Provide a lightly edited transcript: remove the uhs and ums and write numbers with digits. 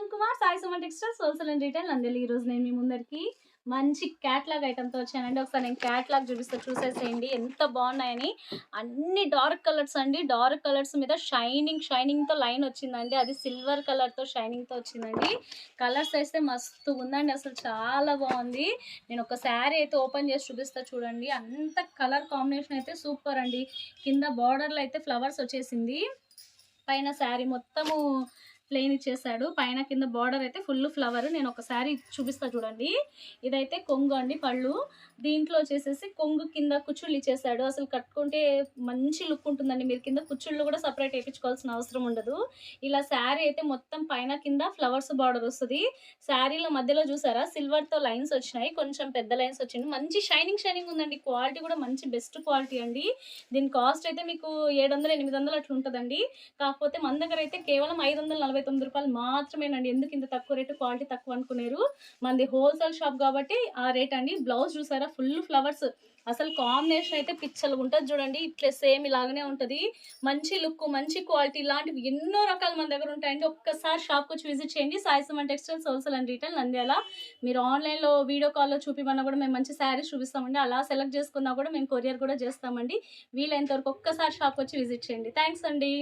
Arun Kumar, Sai Suman textiles wholesale and retail Nandyal. ఈరోజు నేను మీ ముందరికి మంచి క్యాట్లాగ్ ఐటమ్తో వచ్చానండి. ఒకసారి నేను క్యాట్లాగ్ చూసేసేయండి ఎంత బాగున్నాయని. అన్ని డార్క్ కలర్స్ అండి. డార్క్ కలర్స్ మీద షైనింగ్తో లైన్ వచ్చిందండి. అది సిల్వర్ కలర్తో షైనింగ్తో వచ్చిందండి. కలర్స్ అయితే మస్తు ఉందండి, అసలు చాలా బాగుంది. నేను ఒక శారీ అయితే ఓపెన్ చేసి చూపిస్తా చూడండి. అంత కలర్ కాంబినేషన్ అయితే సూపర్ అండి. కింద బార్డర్లో అయితే ఫ్లవర్స్ వచ్చేసింది. పైన శారీ మొత్తము ప్లెయిన్ ఇచ్చేసాడు. పైన కింద బార్డర్ అయితే ఫుల్ ఫ్లవర్. నేను ఒక శారీ చూపిస్తా చూడండి. ఇదైతే కొంగు అండి, పళ్ళు. దీంట్లో వచ్చేసేసి కొంగు కింద కుచ్చుళ్ళు ఇచ్చేసాడు. అసలు కట్టుకుంటే మంచి లుక్ ఉంటుందండి. మీరు కింద కుచ్చుళ్ళు కూడా సపరేట్ వేయించుకోవాల్సిన అవసరం ఉండదు. ఇలా శారీ అయితే మొత్తం పైన కింద ఫ్లవర్స్ బార్డర్ వస్తుంది. శారీలో మధ్యలో చూసారా సిల్వర్తో లైన్స్ వచ్చినాయి, కొంచెం పెద్ద లైన్స్ వచ్చింది. మంచి షైనింగ్ ఉందండి. క్వాలిటీ కూడా మంచి బెస్ట్ క్వాలిటీ అండి. దీని కాస్ట్ అయితే మీకు 700-800 అట్లా ఉంటుందండి. కాకపోతే మన దగ్గర అయితే కేవలం 549 రూపాయలు మాత్రమేనండి. ఎందుకు ఇంత తక్కువ రేటు, క్వాలిటీ తక్కువ అనుకునేరు. మనది హోల్సేల్ షాప్ కాబట్టి ఆ రేట్ అండి. బ్లౌజ్ చూసారా ఫుల్ ఫ్లవర్స్. అసలు కాంబినేషన్ అయితే పిచ్చలు ఉంటుంది చూడండి. ఇట్లా సేమ్ ఇలాగనే ఉంటుంది. మంచి లుక్, మంచి క్వాలిటీ, ఇలాంటివి ఎన్నో రకాలు మన దగ్గర ఉంటాయండి. ఒక్కసారి షాప్కి వచ్చి విజిట్ చేయండి. Sai Suman textiles wholesale and retail Nandyal. మీరు ఆన్లైన్లో వీడియో కాల్లో చూపిమన్నా కూడా మేము మంచి శారీస్ చూపిస్తామండి. అలా సెలెక్ట్ చేసుకున్నా కూడా మేము కొరియర్ కూడా చేస్తామండి. వీలైనంత వరకు ఒక్కసారి షాప్కి వచ్చి విజిట్ చేయండి. థ్యాంక్స్ అండి.